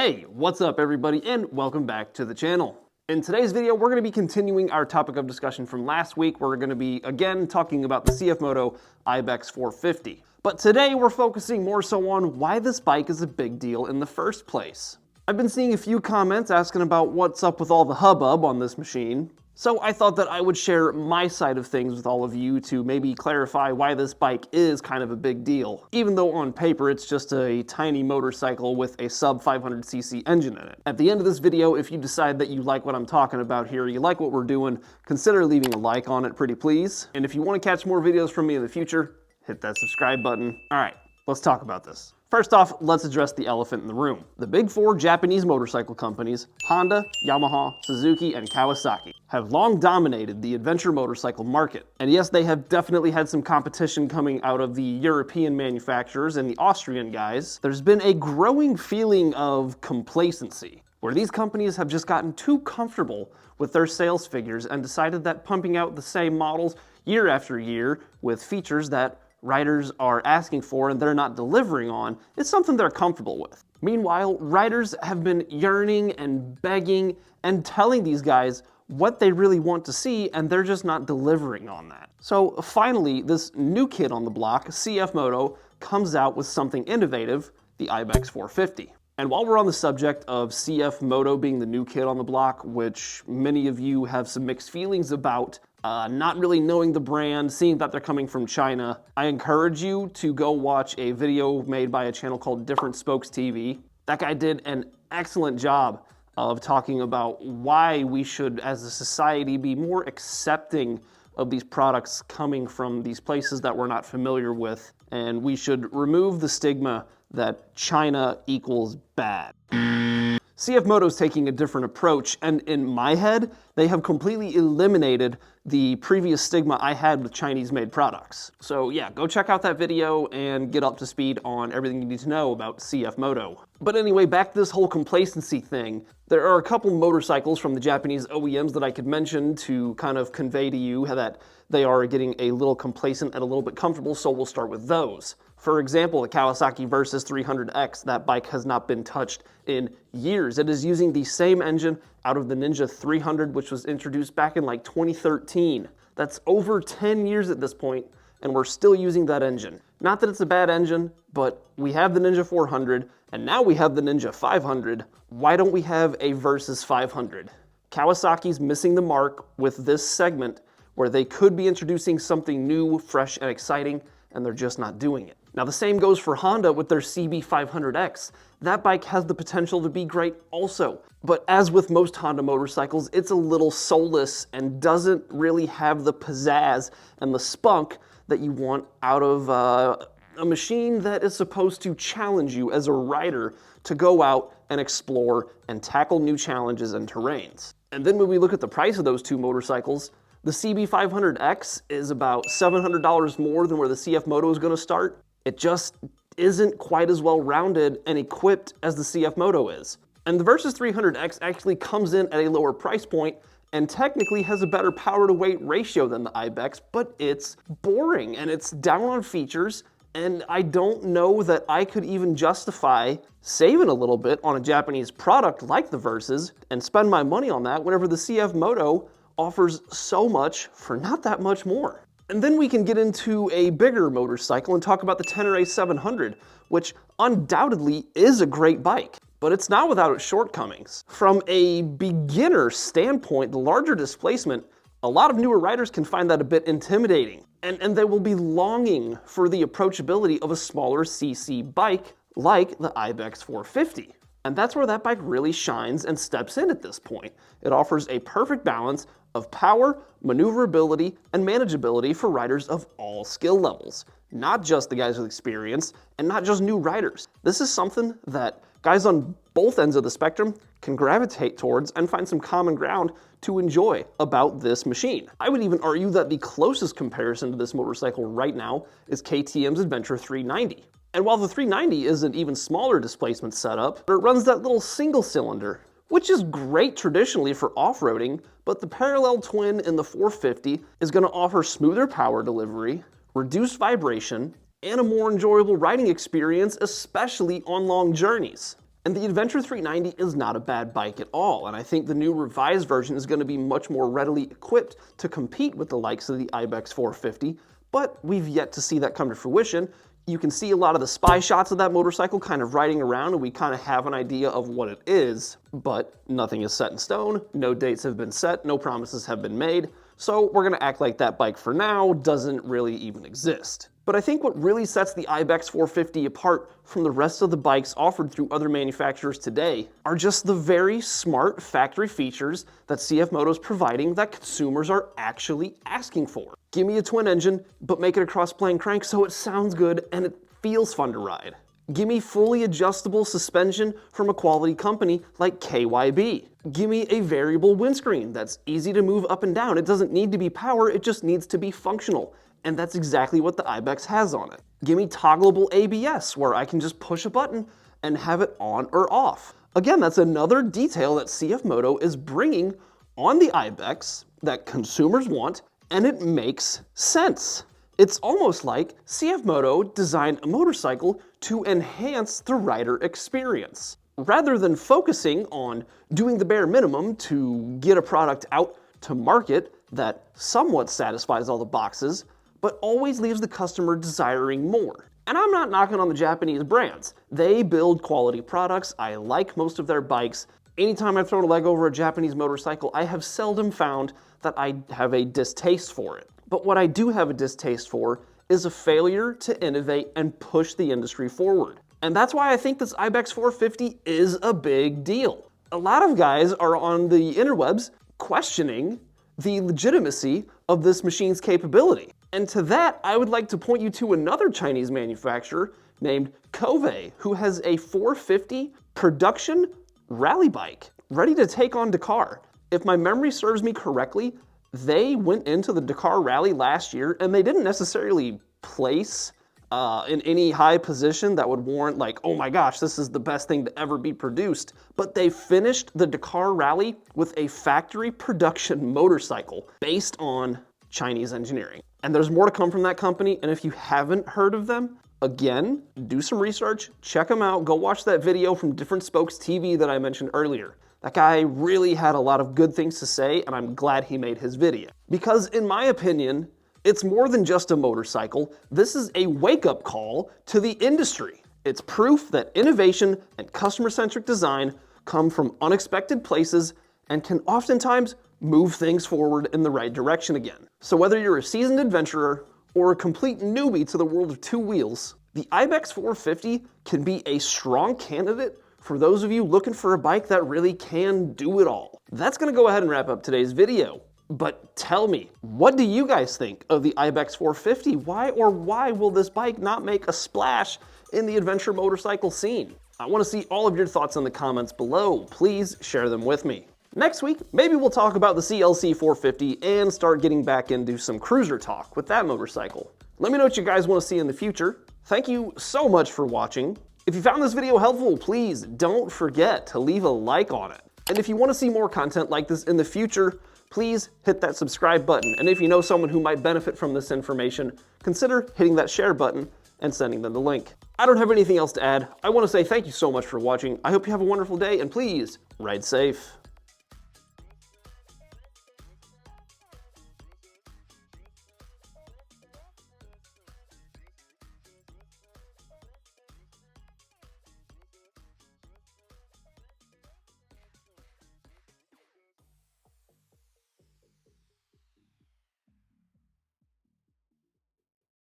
Hey, what's up everybody, and welcome back to the channel. In today's video, we're going to be continuing our topic of discussion from last week. We're going to be, again, talking about the CFMOTO Ibex 450. But today, we're focusing more so on why this bike is a big deal in the first place. I've been seeing a few comments asking about what's up with all the hubbub on this machine. So I thought that I would share my side of things with all of you to maybe clarify why this bike is kind of a big deal, even though on paper it's just a tiny motorcycle with a sub 500cc engine in it. At the end of this video, if you decide that you like what I'm talking about here, you like what we're doing, consider leaving a like on it, pretty please. And if you want to catch more videos from me in the future, hit that subscribe button. All right, let's talk about this. First off, let's address the elephant in the room. The big four Japanese motorcycle companies, Honda, Yamaha, Suzuki, and Kawasaki, have long dominated the adventure motorcycle market. And yes, they have definitely had some competition coming out of the European manufacturers and the Austrian guys. There's been a growing feeling of complacency, where these companies have just gotten too comfortable with their sales figures and decided that pumping out the same models year after year with features that riders are asking for and they're not delivering on is something they're comfortable with. Meanwhile, riders have been yearning and begging and telling these guys what they really want to see, and they're just not delivering on that. So finally, this new kid on the block, CFMOTO, comes out with something innovative, the Ibex 450. And while we're on the subject of CFMOTO being the new kid on the block, which many of you have some mixed feelings about, not really knowing the brand, seeing that they're coming from China, I encourage you to go watch a video made by a channel called Different Spokes TV. That guy did an excellent job of talking about why we should, as a society, be more accepting of these products coming from these places that we're not familiar with, and we should remove the stigma that China equals bad. CFMOTO is taking a different approach, and in my head, they have completely eliminated the previous stigma I had with Chinese-made products. So yeah, go check out that video and get up to speed on everything you need to know about CFMOTO. But anyway, back to this whole complacency thing. There are a couple motorcycles from the Japanese OEMs that I could mention to kind of convey to you that they are getting a little complacent and a little bit comfortable, so we'll start with those. For example, the Kawasaki Versys 300X, that bike has not been touched in years. It is using the same engine out of the Ninja 300, which was introduced back in like 2013. That's over 10 years at this point, and we're still using that engine. Not that it's a bad engine, but we have the Ninja 400, and now we have the Ninja 500. Why don't we have a Versys 500? Kawasaki's missing the mark with this segment, where they could be introducing something new, fresh, and exciting, and they're just not doing it. Now the same goes for Honda with their CB500X. That bike has the potential to be great also. But as with most Honda motorcycles, it's a little soulless and doesn't really have the pizzazz and the spunk that you want out of a machine that is supposed to challenge you as a rider to go out and explore and tackle new challenges and terrains. And then when we look at the price of those two motorcycles, the CB500X is about $700 more than where the CFMOTO is going to start. It just isn't quite as well-rounded and equipped as the CFMOTO is. And the Versys 300X actually comes in at a lower price point and technically has a better power-to-weight ratio than the Ibex, but it's boring and it's down on features, and I don't know that I could even justify saving a little bit on a Japanese product like the Versys and spend my money on that whenever the CFMOTO offers so much for not that much more. And then we can get into a bigger motorcycle and talk about the Tenere 700, which undoubtedly is a great bike, but it's not without its shortcomings. From a beginner standpoint, the larger displacement, a lot of newer riders can find that a bit intimidating, and they will be longing for the approachability of a smaller CC bike like the Ibex 450. And that's where that bike really shines and steps in at this point. It offers a perfect balance of power, maneuverability, and manageability for riders of all skill levels, not just the guys with experience and not just new riders. This is something that guys on both ends of the spectrum can gravitate towards and find some common ground to enjoy about this machine. I would even argue that the closest comparison to this motorcycle right now is KTM's Adventure 390. And while the 390 is an even smaller displacement setup, it runs that little single cylinder, which is great traditionally for off-roading, but the parallel twin in the 450 is going to offer smoother power delivery, reduced vibration, and a more enjoyable riding experience, especially on long journeys. And the Adventure 390 is not a bad bike at all, and I think the new revised version is going to be much more readily equipped to compete with the likes of the Ibex 450, but we've yet to see that come to fruition. You can see a lot of the spy shots of that motorcycle kind of riding around, and we kind of have an idea of what it is, but nothing is set in stone, no dates have been set, no promises have been made, so we're gonna act like that bike for now doesn't really even exist. But I think what really sets the Ibex 450 apart from the rest of the bikes offered through other manufacturers today are just the very smart factory features that CFMOTO is providing that consumers are actually asking for. Give me a twin engine, but make it a cross-plane crank so it sounds good and it feels fun to ride. Give me fully adjustable suspension from a quality company like KYB. Give me a variable windscreen that's easy to move up and down. It doesn't need to be power, it just needs to be functional. And that's exactly what the Ibex has on it. Give me toggleable ABS, where I can just push a button and have it on or off. Again, that's another detail that CFMOTO is bringing on the Ibex that consumers want, and it makes sense. It's almost like CFMOTO designed a motorcycle to enhance the rider experience. Rather than focusing on doing the bare minimum to get a product out to market that somewhat satisfies all the boxes, but always leaves the customer desiring more. And I'm not knocking on the Japanese brands. They build quality products. I like most of their bikes. Anytime I've thrown a leg over a Japanese motorcycle, I have seldom found that I have a distaste for it. But what I do have a distaste for is a failure to innovate and push the industry forward. And that's why I think this Ibex 450 is a big deal. A lot of guys are on the interwebs questioning the legitimacy of this machine's capability. And to that, I would like to point you to another Chinese manufacturer named Kove, who has a 450 production rally bike ready to take on Dakar. If my memory serves me correctly, they went into the Dakar rally last year and they didn't necessarily place in any high position that would warrant like, oh my gosh, this is the best thing to ever be produced. But they finished the Dakar rally with a factory production motorcycle based on Chinese engineering. And there's more to come from that company, and if you haven't heard of them, again, do some research, check them out, go watch that video from Different Spokes TV that I mentioned earlier. That guy really had a lot of good things to say, and I'm glad he made his video. Because in my opinion, it's more than just a motorcycle. This is a wake-up call to the industry. It's proof that innovation and customer-centric design come from unexpected places and can oftentimes move things forward in the right direction again. So whether you're a seasoned adventurer or a complete newbie to the world of two wheels, the Ibex 450 can be a strong candidate for those of you looking for a bike that really can do it all. That's gonna go ahead and wrap up today's video. But tell me, what do you guys think of the Ibex 450? Why will this bike not make a splash in the adventure motorcycle scene? I wanna see all of your thoughts in the comments below. Please share them with me. Next week, maybe we'll talk about the CLC 450 and start getting back into some cruiser talk with that motorcycle. Let me know what you guys want to see in the future. Thank you so much for watching. If you found this video helpful, please don't forget to leave a like on it. And if you want to see more content like this in the future, please hit that subscribe button. And if you know someone who might benefit from this information, consider hitting that share button and sending them the link. I don't have anything else to add. I want to say thank you so much for watching. I hope you have a wonderful day, and please ride safe.